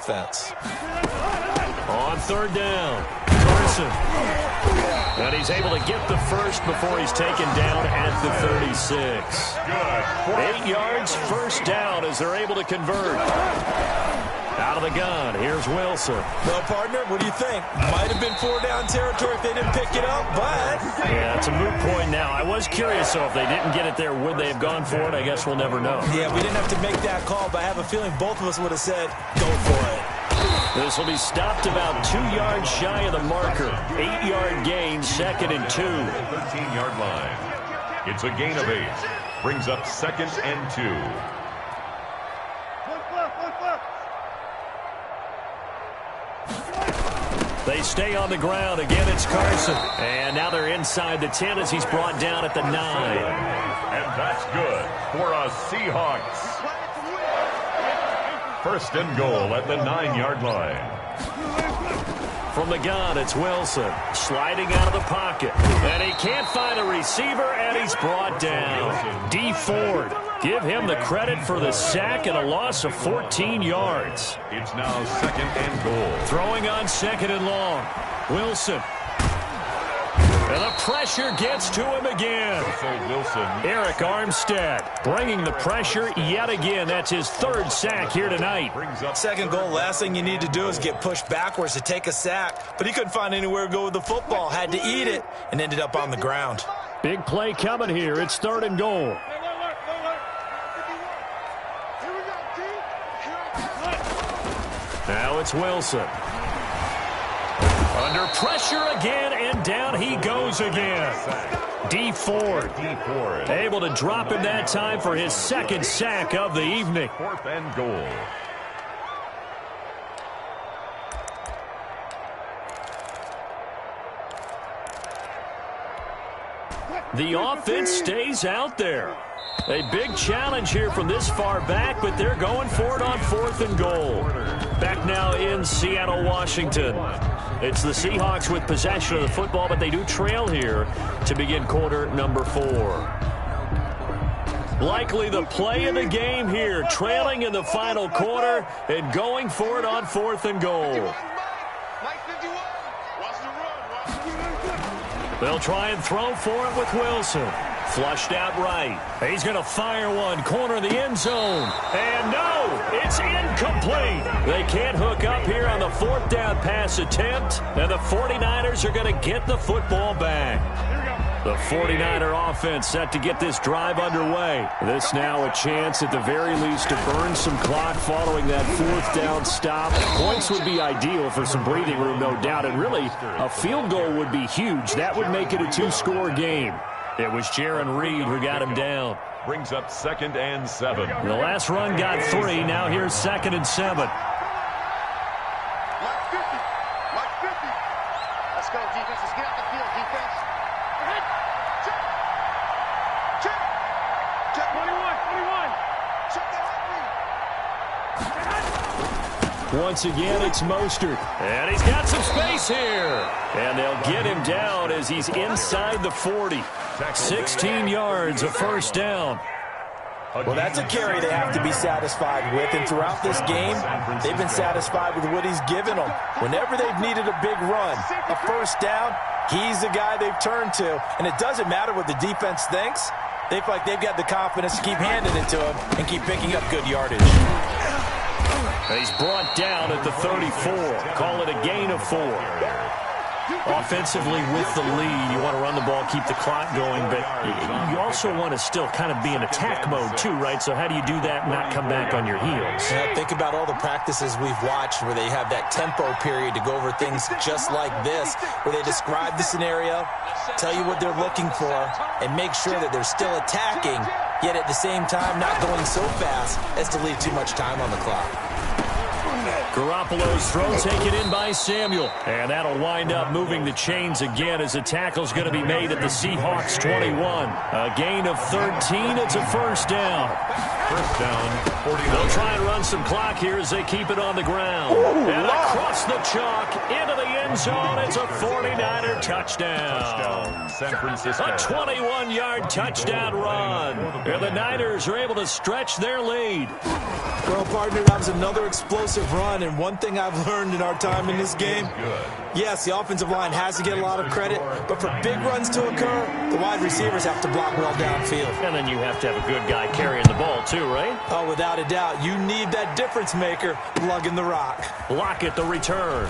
offense. On third down, Carson. And he's able to get the first before he's taken down at the 36. 8 yards, first down as they're able to convert. Out of the gun, here's Wilson. Well, partner, what do you think? Might have been 4-down territory if they didn't pick it up, but... Yeah, it's a moot point now. I was curious, though, if they didn't get it there, would they have gone for it? I guess we'll never know. Yeah, we didn't have to make that call, but I have a feeling both of us would have said, go for it. This will be stopped about 2 yards shy of the marker. 8-yard gain, 2nd and 2. 13-yard line. It's a gain of 8. Brings up 2nd and 2. They stay on the ground. Again, it's Carson. And now they're inside the 10 as he's brought down at the 9. And that's good for a Seahawks. First and goal at the 9-yard line. From the gun, it's Wilson. Sliding out of the pocket. And he can't find a receiver, and he's brought down. D. Ford. Give him the credit for the sack and a loss of 14 yards. It's now 2nd and goal. Throwing on 2nd and long. Wilson. And the pressure gets to him again. Wilson. Eric Armstead bringing the pressure yet again. That's his 3rd sack here tonight. Second goal, last thing you need to do is get pushed backwards to take a sack. But he couldn't find anywhere to go with the football. Had to eat it and ended up on the ground. Big play coming here. It's 3rd and goal. Now it's Wilson. Under pressure again, and down he goes again. D. Ford. Able to drop him that time for his 2nd sack of the evening. 4th and goal. The offense stays out there. A big challenge here from this far back, but they're going for it on 4th and goal. Back now in Seattle, Washington. It's the Seahawks with possession of the football, but they do trail here to begin quarter number 4. Likely the play of the game here, trailing in the final quarter and going for it on 4th and goal. They'll try and throw for it with Wilson. Flushed out right. He's going to fire one. Corner of the end zone. And no, it's incomplete. They can't hook up here on the 4th down pass attempt. And the 49ers are going to get the football back. The 49er offense set to get this drive underway. This now a chance at the very least to burn some clock following that 4th down stop. Points would be ideal for some breathing room, no doubt. And really, a field goal would be huge. That would make it a 2-score game. It was Jaron Reed who got him down. Brings up 2nd and 7. The last run got 3. Now here's 2nd and 7. Like 50. Like 50. Let's go, defense. Let's get out the field, defense. Check. Check. Check. 21. Check that out. Once again, it's Mostert. And he's got some space here. And they'll get him down as he's inside the 40. 16 yards, a first down. Well, that's a carry they have to be satisfied with. And throughout this game, they've been satisfied with what he's given them. Whenever they've needed a big run, a first down, he's the guy they've turned to. And it doesn't matter what the defense thinks. They feel like they've got the confidence to keep handing it to him and keep picking up good yardage. He's brought down at the 34. Call it a gain of 4. Offensively with the lead, you want to run the ball, keep the clock going, but you also want to still kind of be in attack mode too, right? So how do you do that and not come back on your heels? Yeah, think about all the practices we've watched where they have that tempo period to go over things just like this, where they describe the scenario, tell you what they're looking for, and make sure that they're still attacking, yet at the same time not going so fast as to leave too much time on the clock. Garoppolo's throw taken in by Samuel. And that'll wind up moving the chains again as the tackle's going to be made at the Seahawks 21. A gain of 13. It's a first down. First down, 49. They'll try and run some clock here as they keep it on the ground. And across the chalk, into the end zone. It's a 49er touchdown. San Francisco. A 21-yard touchdown run. And the Niners are able to stretch their lead. Well, partner, that was another explosive run, and one thing I've learned in our time in this game, yes, the offensive line has to get a lot of credit, but for big runs to occur, the wide receivers have to block well downfield. And then you have to have a good guy carrying the ball too, right? Oh, without a doubt. You need that difference maker lugging the rock. Lockett the return.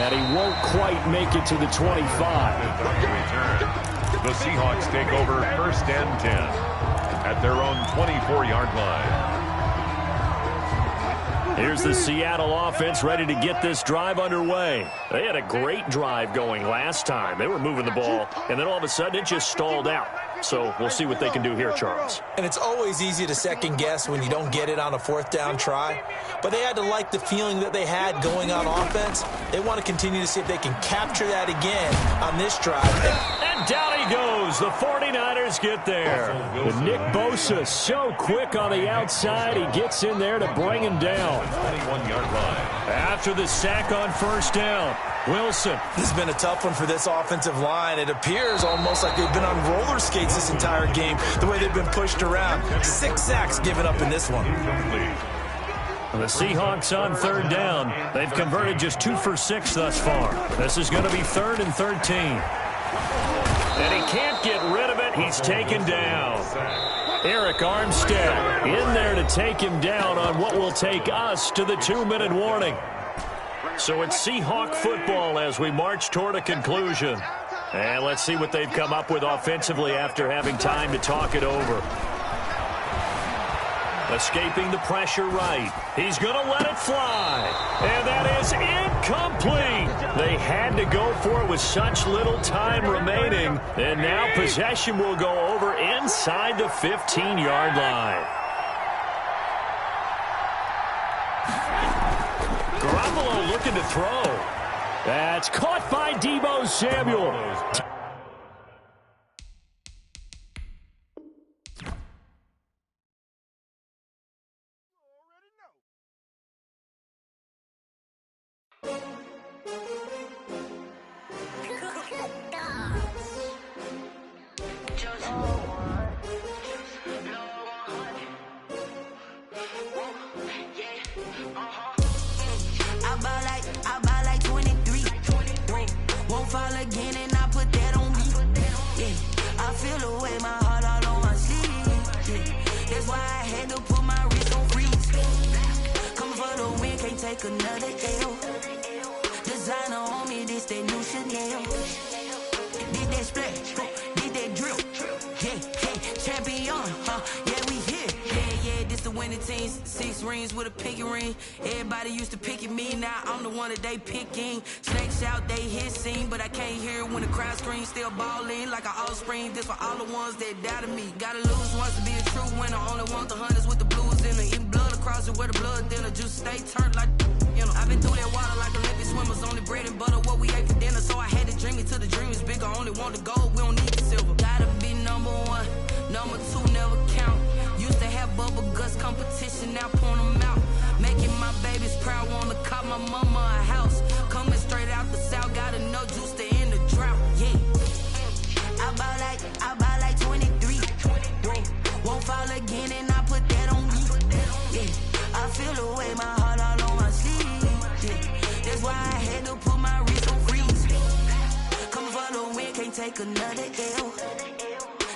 And he won't quite make it to the 25. The Seahawks take over first and 10 at their own 24-yard line. Here's the Seattle offense ready to get this drive underway. They had a great drive going last time. They were moving the ball, and then all of a sudden it just stalled out. So we'll see what they can do here, Charles. And it's always easy to second guess when you don't get it on a fourth down try. But they had to like the feeling that they had going on offense. They want to continue to see if they can capture that again on this drive. And down he goes. The 49ers get there. And Nick Bosa so quick on the outside. He gets in there to bring him down. 21-yard line. After the sack on first down, Wilson. This has been a tough one for this offensive line. It appears almost like they've been on roller skates this entire game, the way they've been pushed around. 6 sacks given up in this one. The Seahawks on third down. They've converted just 2 for 6 thus far. This is going to be 3rd and 13. And he can't get rid of it. He's taken down. Eric Armstead in there to take him down on what will take us to the 2-minute warning. So it's Seahawk football as we march toward a conclusion. And let's see what they've come up with offensively after having time to talk it over. Escaping the pressure right. He's going to let it fly. And that is incomplete. They had to go for it with such little time remaining. And now possession will go over inside the 15-yard line. Garoppolo looking to throw. That's caught by Deebo Samuel. Another L. Designer on me, this that new Chanel. Did that splash, did that drill. Yeah, champion, yeah, we here. Yeah, this the winning team. 6 rings with a pinky ring. Everybody used to pick at me, now I'm the one that they picking. Snakes out, they hissing, but I can't hear it when the crowd screams. Still balling like an offspring. This for all the ones that doubted me. Gotta lose once to be a true winner. Only want the hunters with the blues in the eating blood across it where the blood dinner. Juice stay turned like, you know. I've been through that water like Olympic swimmers. Only bread and butter, what we ate for dinner. So I had to dream it till the dream is bigger. Only want the gold, we don't need the silver. Gotta be number 1, number 2 never count. Used to have bubble guts competition, now point them out. Making my babies proud, wanna cop my mama a house. Coming straight out the south, gotta know juice to end the drought. Yeah, I buy like 23. Won't fall again, and I put that on me. Yeah, I feel the way, my heart all on my sleeve. Yeah, that's why I had to put my wrist on freeze. Coming for the win, can't take another L.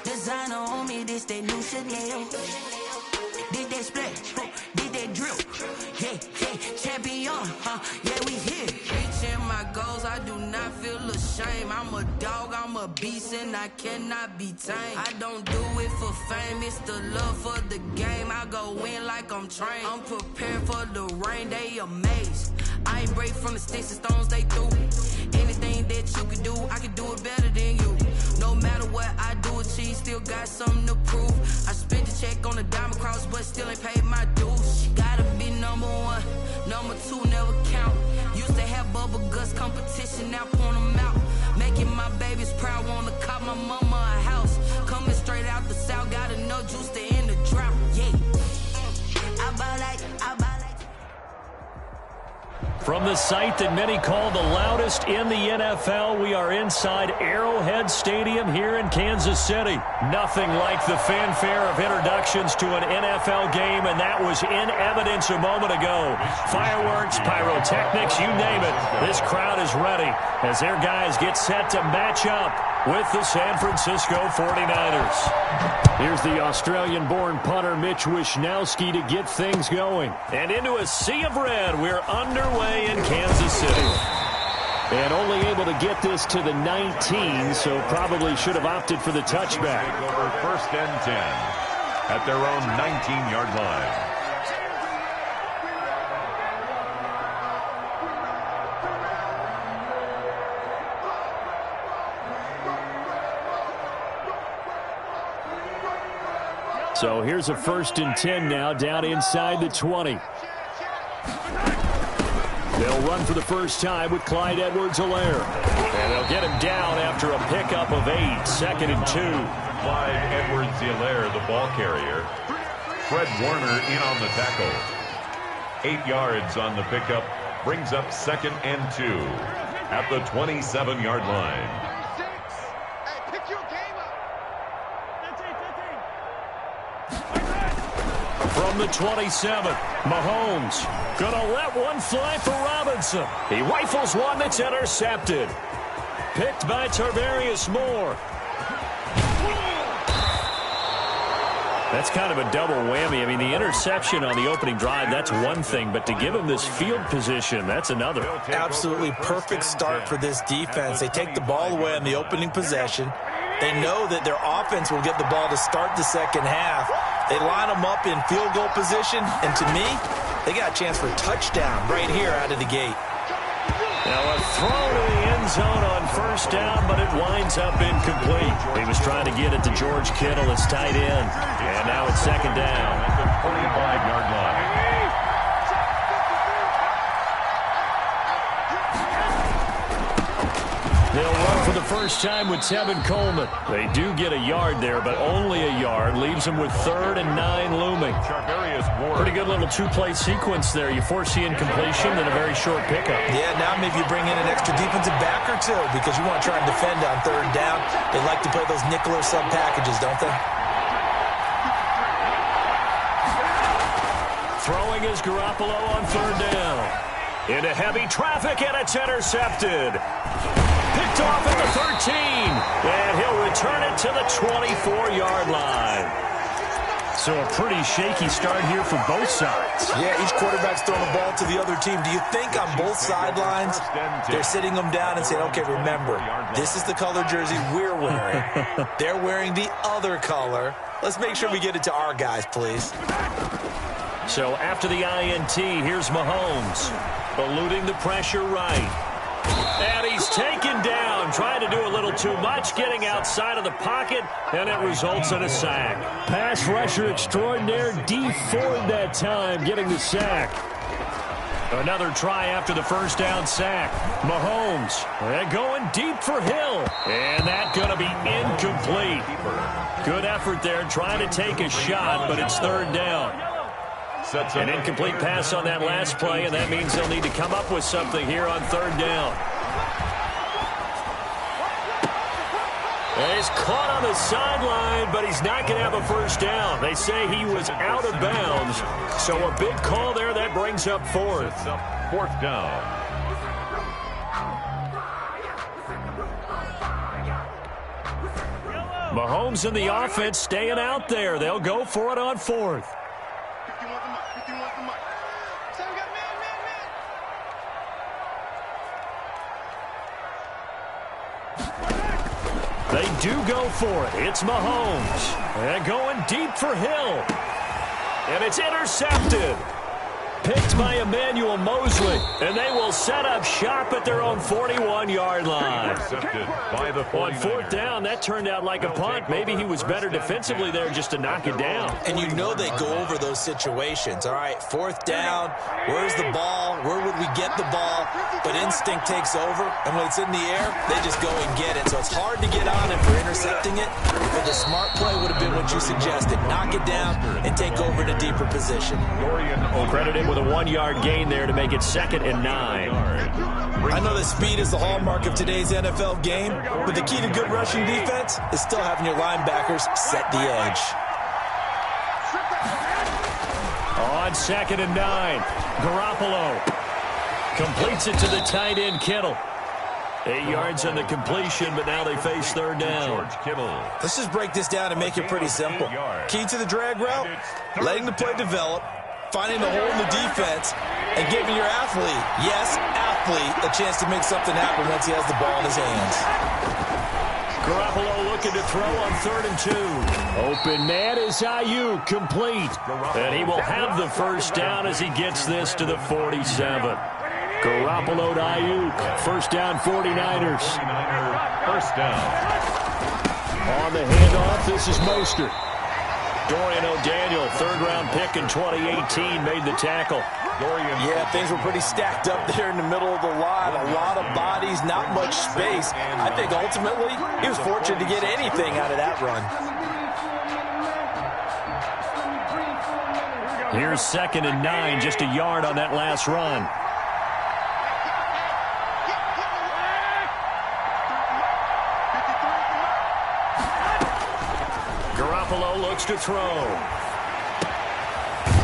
Designer on me, this that new Chanel. Did that splash, did that drill. Yeah, champion, yeah, we here. Reaching my goals, I do not feel ashamed. I'm a dog, I'm a beast, and I cannot be tamed. I don't do it for fame, it's the love for the game. I go in like I'm trained. I'm prepared for the rain, they amazed. I ain't break from the sticks and stones they threw. Anything that you can do, I can do it better than you. No matter what I do, achieve, still got something to prove. I spent the check on the diamond cross, but still ain't paid my dues. Gotta be number 1, number 2 never count. Used to have bubble guts competition, now point them out. Making my babies proud, wanna cop my mama a house. Coming straight out the south, gotta know juice to From the site that many call the loudest in the NFL, we are inside Arrowhead Stadium here in Kansas City. Nothing like the fanfare of introductions to an NFL game, and that was in evidence a moment ago. Fireworks, pyrotechnics, you name it. This crowd is ready as their guys get set to match up with the San Francisco 49ers. Here's the Australian-born punter Mitch Wishnowsky to get things going. And into a sea of red, we're underway in Kansas City. And only able to get this to the 19, so probably should have opted for the touchback. Over 1st and 10 at their own 19-yard line. So here's a 1st and 10 now, down inside the 20. They'll run for the first time with Clyde Edwards-Helaire. And they'll get him down after a pickup of 8, 2nd and 2. Clyde Edwards-Helaire, the ball carrier. Fred Warner in on the tackle. 8 yards on the pickup, brings up 2nd and 2 at the 27-yard line. From the 27, Mahomes gonna let one fly for Robinson. He rifles one that's intercepted. Picked by Tarvarius Moore. That's kind of a double whammy. I mean, the interception on the opening drive, that's one thing, but to give him this field position, that's another. Absolutely perfect start for this defense. They take the ball away on the opening possession. They know that their offense will get the ball to start the second half. They line them up in field goal position, and to me, they got a chance for a touchdown right here out of the gate. Now a throw to the end zone on 1st down, but it winds up incomplete. He was trying to get it to George Kittle, his tight end. And now it's 2nd down. At the 45-yard line. They'll run for the first time with Tevin Coleman. They do get a yard there, but only a yard. Leaves them with 3rd and 9 looming. Pretty good little 2-play sequence there. You force the incompletion, then a very short pickup. Yeah, now maybe you bring in an extra defensive back or two because you want to try and defend on 3rd down. They like to play those nickel or sub packages, don't they? Throwing is Garoppolo on 3rd down. Into heavy traffic, and it's intercepted. Picked off at the 13, and he'll return it to the 24-yard line. So a pretty shaky start here for both sides. Yeah, each quarterback's throwing the ball to the other team. Do you think on both sidelines they're sitting them down and saying, okay, remember, this is the color jersey we're wearing. They're wearing the other color. Let's make sure we get it to our guys, please. So after the INT, here's Mahomes, eluding the pressure right. And he's taken down, trying to do a little too much, getting outside of the pocket, and it results in a sack. Pass rusher extraordinaire, D Ford that time, getting the sack. Another try after the 1st down sack. Mahomes, and going deep for Hill. And that's going to be incomplete. Good effort there, trying to take a shot, but it's 3rd down. An incomplete pass on that last play, and that means they'll need to come up with something here on 3rd down. And he's caught on the sideline, but he's not going to have a 1st down. They say he was out of bounds, so a big call there that brings up 4th. 4th down. Mahomes and the offense staying out there. They'll go for it on 4th. They do go for it. It's Mahomes. And going deep for Hill. And it's intercepted. Picked by Emmanuel Mosley. And they will set up shop at their own 41-yard line. On 4th down, that turned out like a punt. Maybe he was better defensively there just to knock it down. And you know they go over those situations. All right, 4th down. Where's the ball? Where would we get the ball? But instinct takes over. And when it's in the air, they just go and get it. So it's hard to get on him for intercepting it. But the smart play would have been what you suggested. Knock it down and take over in a deeper position. Credit him him with a 1-yard gain there to make it 2nd and 9. I know that speed is the hallmark of today's NFL game, but the key to good rushing defense is still having your linebackers set the edge. On 2nd and 9, Garoppolo completes it to the tight end, Kittle. 8 yards on the completion, but now they face 3rd down. Let's just break this down and make it pretty simple. Key to the drag route, letting the play develop, finding the hole in the defense, and giving your athlete, yes, athlete, a chance to make something happen once he has the ball in his hands. Garoppolo looking to throw on 3rd and 2. Open man is Ayuk, complete. And he will have the first down as he gets this to the 47. Garoppolo to Ayuk. First down, 49ers. First down. On the handoff, this is Mostert. Dorian O'Daniel, 3rd-round pick in 2018, made the tackle. Yeah, things were pretty stacked up there in the middle of the line. A lot of bodies, not much space. I think ultimately he was fortunate to get anything out of that run. Here's 2nd and 9, just a yard on that last run. Garoppolo looks to throw.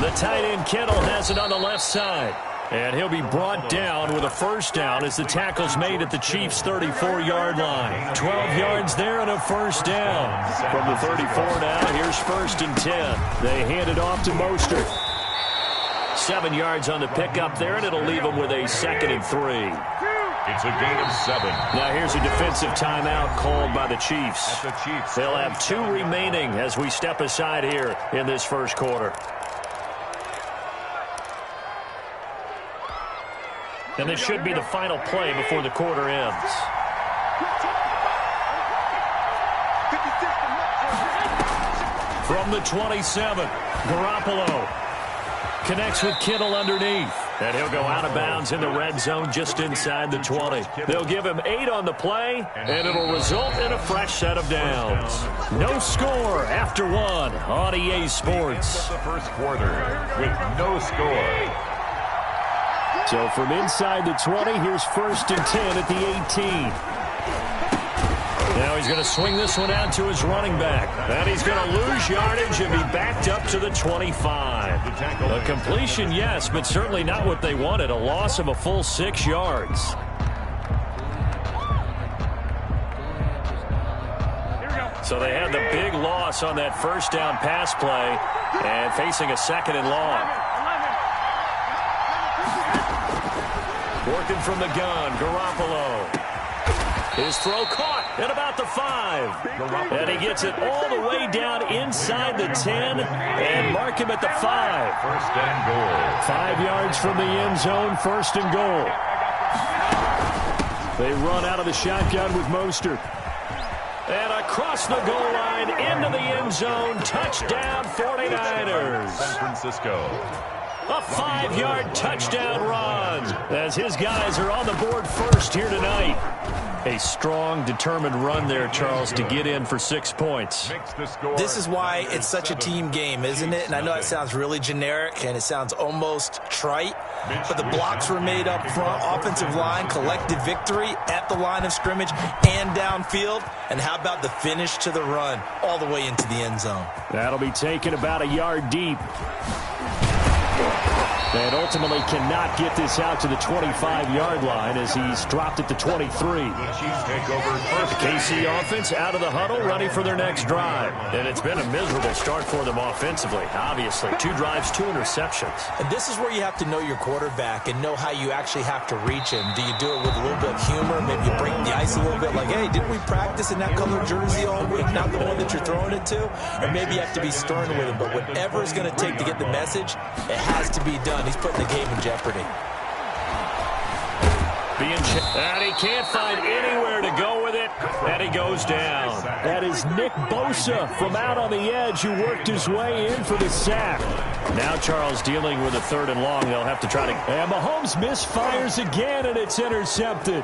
The tight end Kittle has it on the left side. And he'll be brought down with a first down as the tackle's made at the Chiefs' 34-yard line. 12 yards there and a first down. From the 34 now, here's 1st and 10. They hand it off to Mostert. 7 yards on the pickup there, and it'll leave them with a 2nd and 3. It's a gain of 7. Now here's a defensive timeout called by the Chiefs. They'll have 2 remaining as we step aside here in this first quarter. And this should be the final play before the quarter ends. From the 27, Garoppolo connects with Kittle underneath. And he'll go out of bounds in the red zone just inside the 20. They'll give him 8 on the play, and it'll result in a fresh set of downs. No score after 1 on EA Sports. The first quarter with no score. So from inside the 20, here's 1st and 10 at the 18. Now he's going to swing this one out to his running back. And he's going to lose yardage and be backed up to the 25. A completion, yes, but certainly not what they wanted. A loss of a full 6 yards. So they had the big loss on that first down pass play and facing a 2nd and long. Working from the gun, Garoppolo. His throw caught at about the 5. And he gets it all the way down inside the 10 and mark him at the 5. First and goal. 5 yards from the end zone, 1st and goal. They run out of the shotgun with Mostert. And across the goal line into the end zone, touchdown 49ers. San Francisco. A 5-yard touchdown run as his guys are on the board first here tonight. A strong, determined run there, Charles, to get in for 6 points. This is why it's such a team game, isn't it? And I know it sounds really generic and it sounds almost trite, but the blocks were made up front, offensive line, collective victory at the line of scrimmage and downfield. And how about the finish to the run all the way into the end zone? That'll be taken about a yard deep. And ultimately cannot get this out to the 25-yard line as he's dropped at the 23. The KC offense out of the huddle, ready for their next drive. And it's been a miserable start for them offensively, obviously. 2 drives, 2 interceptions. And this is where you have to know your quarterback and know how you actually have to reach him. Do you do it with a little bit of humor? Maybe you break the ice a little bit like, hey, didn't we practice in that colored jersey all week, not the one that you're throwing it to? Or maybe you have to be stern with him. But whatever it's going to take to get the message, it has to be done. He's putting the game in jeopardy. And he can't find anywhere to go with it, and he goes down. That is Nick Bosa from out on the edge who worked his way in for the sack. Now Charles dealing with a 3rd and long. They'll have to try to... And Mahomes misfires again, and it's intercepted.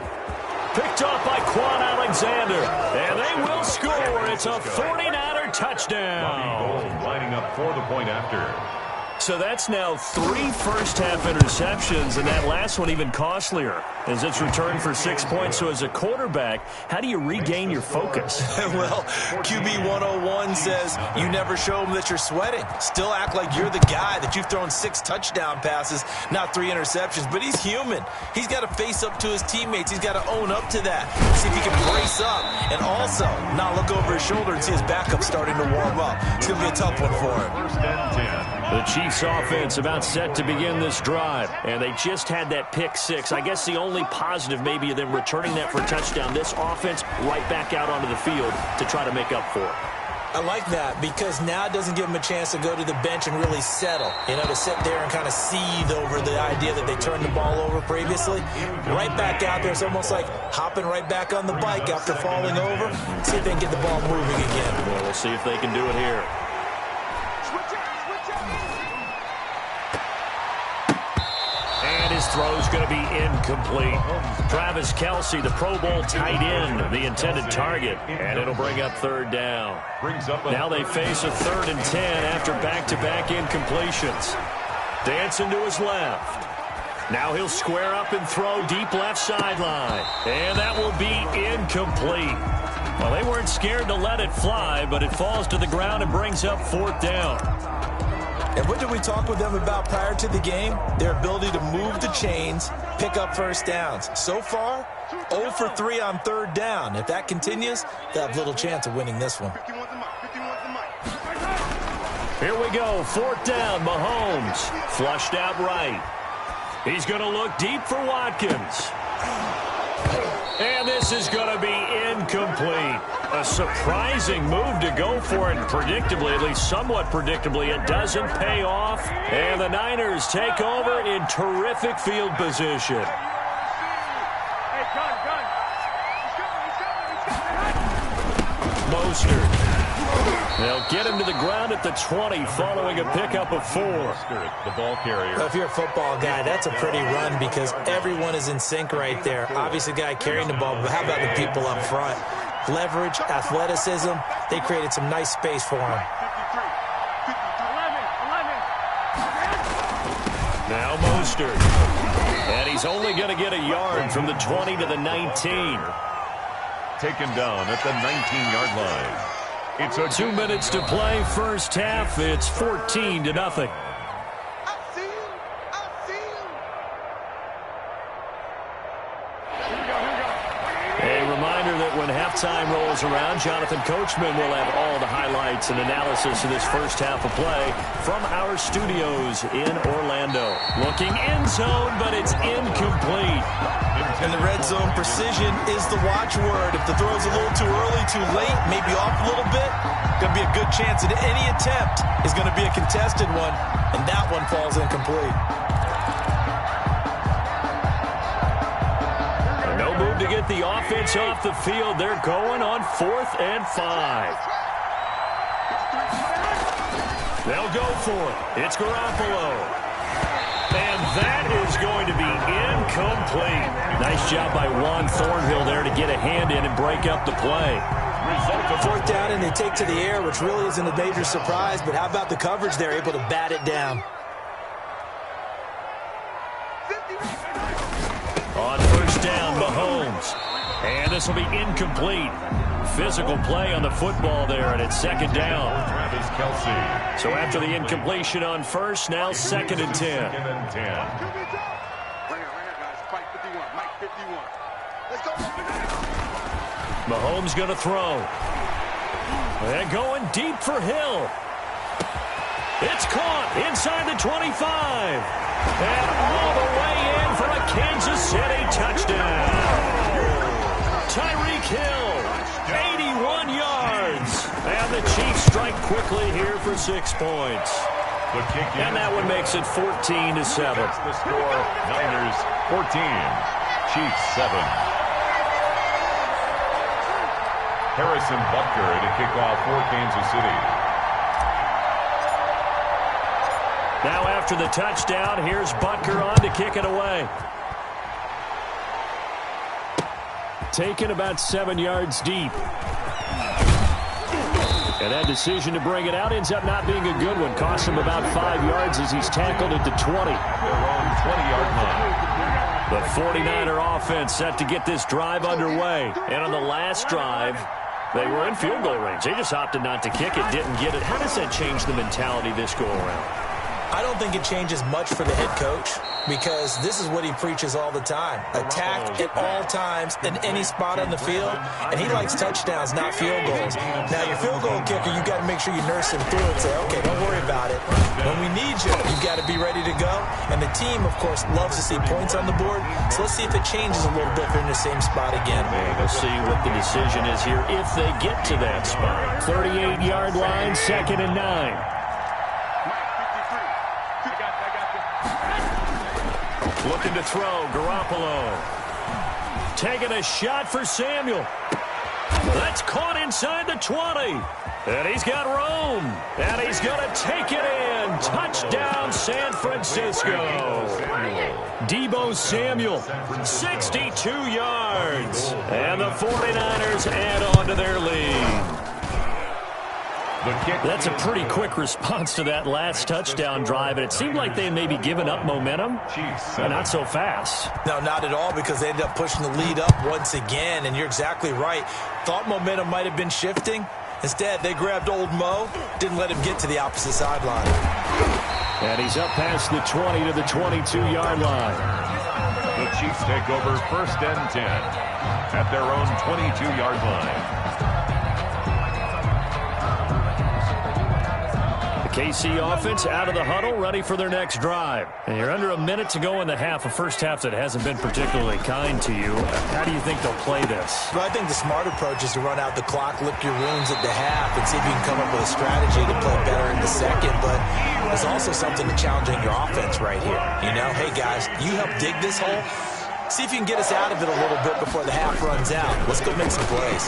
Picked off by Quan Alexander, and they will score. It's a 49er touchdown. Lining up for the point after. So that's now 3 first-half interceptions, and that last one even costlier as it's returned for 6 points. So as a quarterback, how do you regain your focus? Well, QB 101 says you never show them that you're sweating. Still act like you're the guy, that you've thrown 6 touchdown passes, not 3 interceptions. But he's human. He's got to face up to his teammates. He's got to own up to that. See if he can brace up and also not look over his shoulder and see his backup starting to warm up. It's going to be a tough one for him. First and 10. The Chiefs offense about set to begin this drive, and they just had that pick 6. I guess the only positive maybe of them returning that for a touchdown. This offense right back out onto the field to try to make up for it. I like that because now it doesn't give them a chance to go to the bench and really settle, to sit there and kind of seethe over the idea that they turned the ball over previously. Right back out there, it's almost like hopping right back on the bike after falling over. See if they can get the ball moving again. Well, we'll see if they can do it here. His throw's going to be incomplete. Travis Kelce, the Pro Bowl tight end, the intended target, and it'll bring up 3rd down. Now they face a 3rd and 10 after back-to-back incompletions. Dancing to his left. Now he'll square up and throw deep left sideline, and that will be incomplete. Well, they weren't scared to let it fly, but it falls to the ground and brings up 4th down. And what did we talk with them about prior to the game? Their ability to move the chains, pick up first downs. So far, 0 for 3 on 3rd down. If that continues, they'll have little chance of winning this one. Here we go, 4th down, Mahomes. Flushed out right. He's going to look deep for Watkins. And this is going to be incomplete. A surprising move to go for it, and predictably, at least somewhat predictably, it doesn't pay off. And the Niners take over in terrific field position. Mostert. They'll get him to the ground at the 20 following a pickup of 4. The ball carrier. Well, if you're a football guy, that's a pretty run because everyone is in sync right there. Obviously, the guy carrying the ball, but how about the people up front? Leverage, athleticism, they created some nice space for him. Now Mostert. And he's only going to get a yard from the 20 to the 19. Taken down at the 19-yard line. It's 2 minutes to play, first half. It's 14-0. When halftime rolls around, Jonathan Coachman will have all the highlights and analysis of this first half of play from our studios in Orlando. Looking end zone, but it's incomplete. And the red zone precision is the watchword. If the throw's a little too early, too late, maybe off a little bit, going to be a good chance that any attempt is going to be a contested one, and that one falls incomplete. To get the offense off the field, they're going on 4th and 5. They'll go for it. It's Garoppolo. And that is going to be incomplete. Nice job by Juan Thornhill there to get a hand in and break up the play. 4th down, and they take to the air, which really isn't a major surprise, but how about the coverage? They're able to bat it down. On first down, Mahomes. And this will be incomplete. Physical play on the football there, and it's 2nd down. Travis Kelce. So after the incompletion on first, now 2nd and 10. 2nd and 10. Mahomes going to throw. And going deep for Hill. It's caught inside the 25. And all the way in for a Kansas City touchdown. Tyreek Hill, 81 yards. And the Chiefs strike quickly here for 6 points. The kick in. And that one makes it 14-7. That's the score. Niners 14. Chiefs 7. Harrison Butker to kick off for Kansas City. Now after the touchdown, here's Butker on to kick it away. Taken about 7 yards deep. And that decision to bring it out ends up not being a good one. Cost him about 5 yards as he's tackled at the 20. Their own 20-yard line. The 49er offense set to get this drive underway. And on the last drive, they were in field goal range. They just opted not to kick it, didn't get it. How does that change the mentality this go around? I don't think it changes much for the head coach because this is what he preaches all the time. Attack at all times in any spot on the field, and he likes touchdowns, not field goals. Now, your field goal kicker, you've got to make sure you nurse him through and say, okay, don't worry about it. When we need you, you've got to be ready to go. And the team, of course, loves to see points on the board, so let's see if it changes a little bit if they're in the same spot again. We'll see what the decision is here if they get to that spot. 38-yard line, 2nd and 9. Looking to throw, Garoppolo. Taking a shot for Samuel. That's caught inside the 20. And he's got room. And he's going to take it in. Touchdown, San Francisco. Deebo Samuel, 62 yards. And the 49ers add on to their lead. That's a pretty quick response to that last touchdown drive, and it seemed like they may be giving up momentum, but not so fast. No, not at all, because they ended up pushing the lead up once again, and you're exactly right. Thought momentum might have been shifting. Instead, they grabbed old Mo, didn't let him get to the opposite sideline. And he's up past the 20 to the 22-yard line. The Chiefs take over 1st and 10 at their own 22-yard line. KC offense out of the huddle, ready for their next drive. And you're under a minute to go in the half, a first half that hasn't been particularly kind to you. How do you think they'll play this? Well, I think the smart approach is to run out the clock, lick your wounds at the half, and see if you can come up with a strategy to play better in the second. But there's also something to challenging your offense right here. You know, hey, guys, you help dig this hole. See if you can get us out of it a little bit before the half runs out. Let's go make some plays.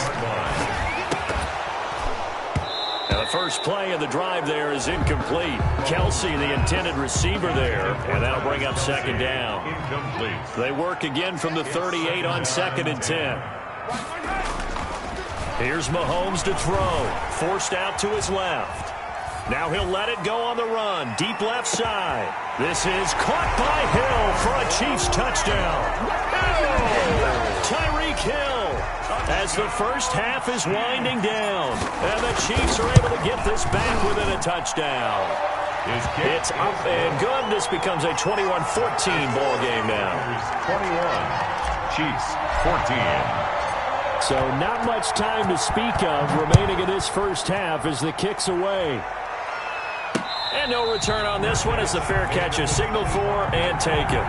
Now the first play of the drive there is incomplete. Kelsey, the intended receiver there, and that'll bring up 2nd down. Incomplete. They work again from the 38 on 2nd and 10. Here's Mahomes to throw. Forced out to his left. Now he'll let it go on the run. Deep left side. This is caught by Hill for a Chiefs touchdown. Tyreek Hill. As the first half is winding down. And the Chiefs are able to get this back within a touchdown. It's up and good. This becomes a 21-14 ball game now. 21. Chiefs 14. So not much time to speak of remaining in this first half as the kick's away. And no return on this one as the fair catch is signaled for and taken.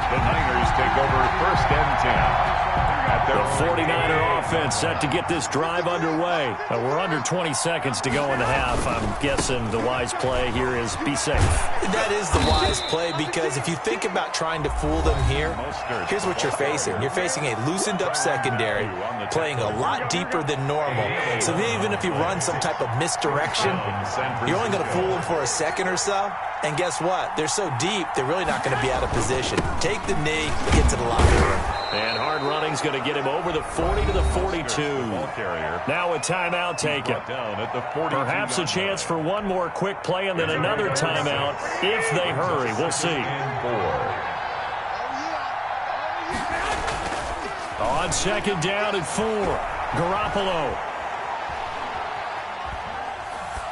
The Niners take over 1st and 10. The 49er offense set to get this drive underway. We're under 20 seconds to go in the half. I'm guessing the wise play here is be safe. That is the wise play, because if you think about trying to fool them here, here's what you're facing. You're facing a loosened up secondary, playing a lot deeper than normal. So even if you run some type of misdirection, you're only going to fool them for a second or so. And guess what? They're so deep, they're really not going to be out of position. Take the knee, get to the locker room. And hard running's going to get him over the 40 to the 42. Now a timeout taken. Perhaps a chance for one more quick play and then another timeout if they hurry. We'll see. On 2nd down and 4, Garoppolo.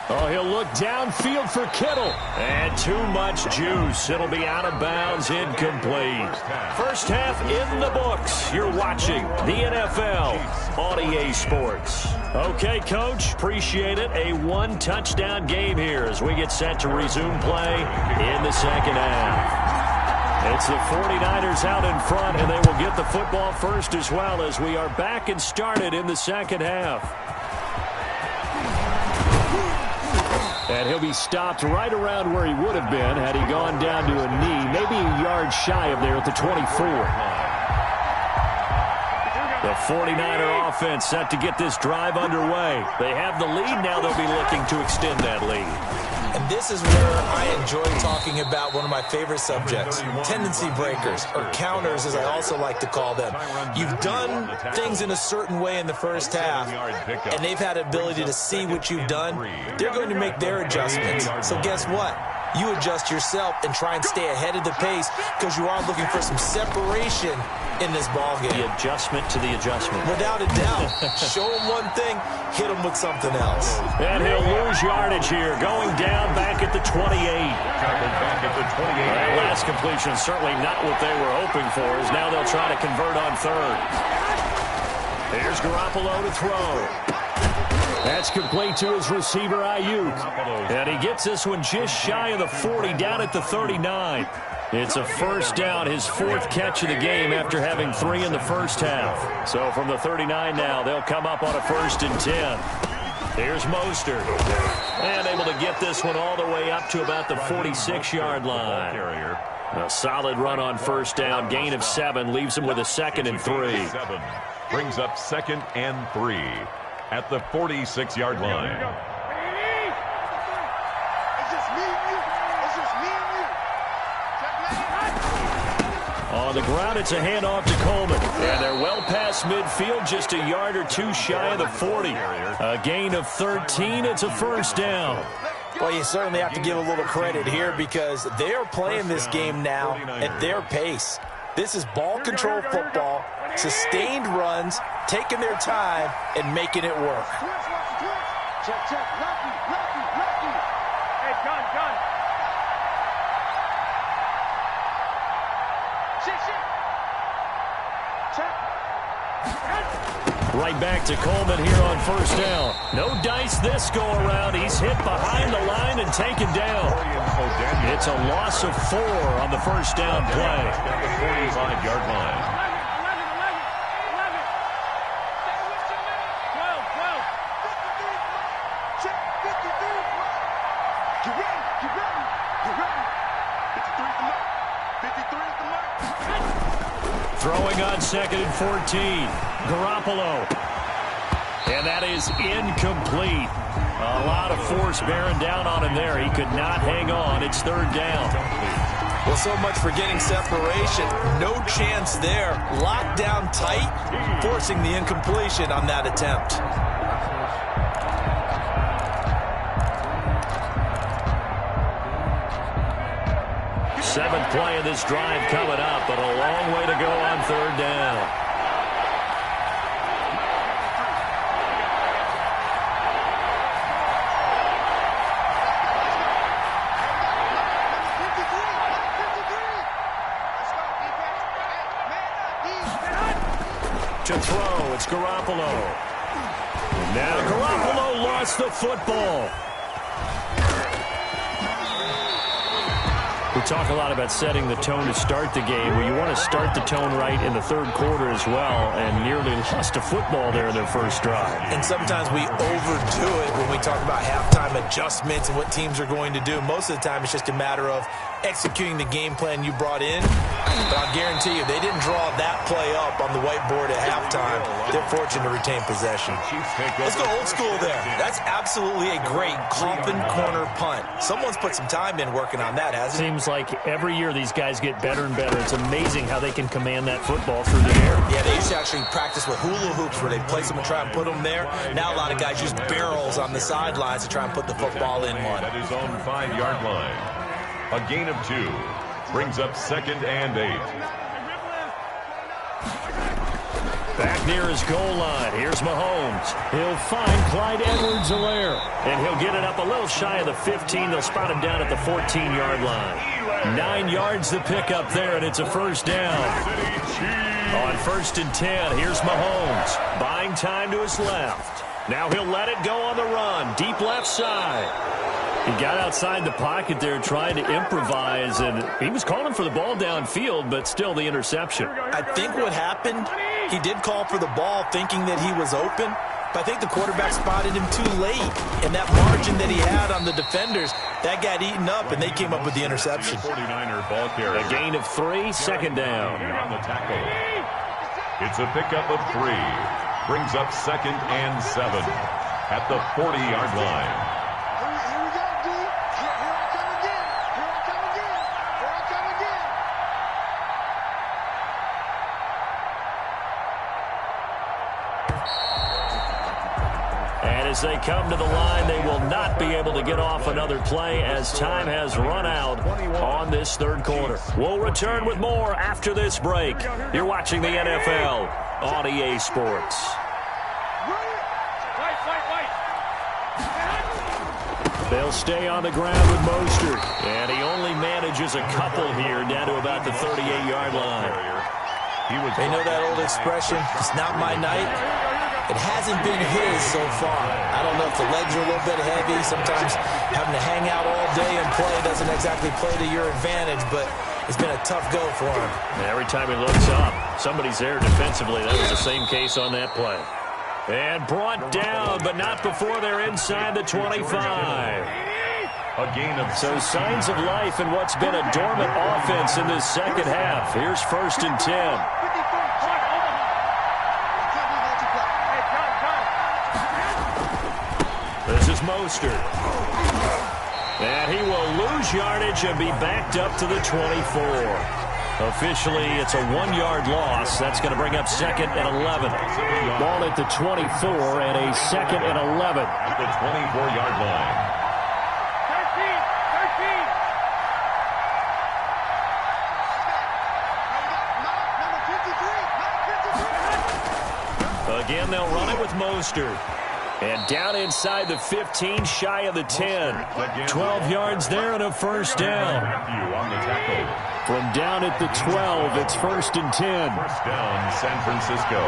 Oh, he'll look downfield for Kittle. And too much juice. It'll be out of bounds, incomplete. First half in the books. You're watching the NFL on EA Sports. Okay, Coach, appreciate it. A one-touchdown game here as we get set to resume play in the second half. It's the 49ers out in front, and they will get the football first as well as we are back and started in the second half. And he'll be stopped right around where he would have been had he gone down to a knee, maybe a yard shy of there at the 24. The 49er offense set to get this drive underway. They have the lead now. They'll be looking to extend that lead. And And this is where I enjoy talking about one of my favorite subjects, tendency breakers, or counters as I also like to call them. You've done things in a certain way in the first half, and they've had an ability to see what you've done. They're going to make their adjustments. So guess what? You adjust yourself and try and stay ahead of the pace because you are looking for some separation in this ball game. The adjustment to the adjustment. Without a doubt. Show him one thing, hit him with something else. And he'll lose yardage here, going down back at the 28. Back at the 28. That last completion, certainly not what they were hoping for, as now they'll try to convert on third. Here's Garoppolo to throw. That's complete to his receiver, Ayuk. And he gets this one just shy of the 40, down at the 39. It's a first down, his fourth catch of the game after having 3 in the first half. So from the 39 now, they'll come up on a 1st and 10. Here's Mostert. And able to get this one all the way up to about the 46-yard line. A solid run on first down, gain of 7, leaves him with a 2nd and 3. Brings up 2nd and 3 at the 46-yard line. On the ground, it's a handoff to Coleman. And they're well past midfield, just a yard or 2 shy of the 40. A gain of 13, it's a first down. Well, you certainly have to give a little credit here because they are playing this game now at their pace. This is ball control football, sustained runs, taking their time, and making it work. Check, check, lucky. Hey, gun. Right back to Coleman here on first down. No dice this go around. He's hit behind the line and taken down. It's a loss of 4 on the first down play. At the 45-yard line. Throwing on 2nd and 14. Garoppolo. And that is incomplete. A lot of force bearing down on him there. He could not hang on. It's 3rd down. Well, so much for getting separation. No chance there. Locked down tight, forcing the incompletion on that attempt. Seventh play of this drive coming up, but a long way to go on 3rd down. To throw, it's Garoppolo. Now Garoppolo lost the football. We talk a lot about setting the tone to start the game. Well, you want to start the tone right in the 3rd quarter as well, and nearly lost a football there in their first drive. And sometimes we overdo it when we talk about halftime adjustments and what teams are going to do. Most of the time, it's just a matter of executing the game plan you brought in. But I'll guarantee you, they didn't draw that play up on the whiteboard at halftime. They're fortunate to retain possession. Let's go old school there. That's absolutely a great coffin corner punt. Someone's put some time in working on that, hasn't it? Seems like every year these guys get better and better. It's amazing how they can command that football through the air. Yeah, they used to actually practice with hula hoops where they place them and try and put them there. Now a lot of guys use barrels on the sidelines to try and put the football in one. At his own 5-yard line. A gain of 2. Brings up 2nd and 8. Back near his goal line. Here's Mahomes. He'll find Clyde Edwards-Helaire. And he'll get it up a little shy of the 15. They'll spot him down at the 14-yard line. 9 yards to pick up there, and it's a first down. On 1st and 10, here's Mahomes. Buying time to his left. Now he'll let it go on the run. Deep left side. He got outside the pocket there trying to improvise, and he was calling for the ball downfield, but still the interception. I think what happened, he did call for the ball thinking that he was open, but I think the quarterback spotted him too late. And that margin that he had on the defenders, that got eaten up, and they came up with the interception. 49er ball carrier. A gain of 3, 2nd down. On the tackle. It's a pickup of 3. Brings up 2nd and 7 at the 40-yard line. As they come to the line, they will not be able to get off another play as time has run out on this third quarter. We'll return with more after this break. You're watching the NFL on EA Sports. They'll stay on the ground with Mostert, and he only manages a couple here down to about the 38-yard line. They know that old expression, it's not my night. It hasn't been his so far. I don't know if the legs are a little bit heavy. Sometimes having to hang out all day and play doesn't exactly play to your advantage, but it's been a tough go for him. And every time he looks up, somebody's there defensively. That was the same case on that play. And brought down, but not before they're inside the 25. A gain of so signs of life in what's been a dormant offense in this second half. Here's 1st and 10. This is Mostert. And he will lose yardage and be backed up to the 24. Officially, it's a 1-yard loss. That's going to bring up 2nd and 11. Ball at the 24 and a 2nd and 11. At the 24-yard line. 13. Again, they'll run it with Mostert. And down inside the 15, shy of the 10. 12 yards there and a first down. From down at the 12, it's 1st and 10. First down, San Francisco.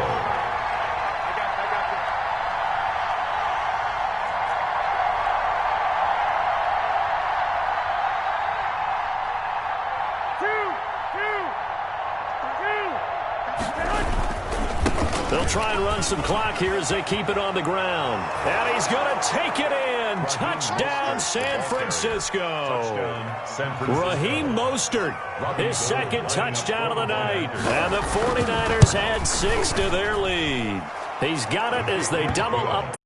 They'll try and run some clock here as they keep it on the ground. And he's going to take it in. Touchdown, San Francisco. Raheem Mostert, his 2nd touchdown of the night. And the 49ers add 6 to their lead. He's got it as they double up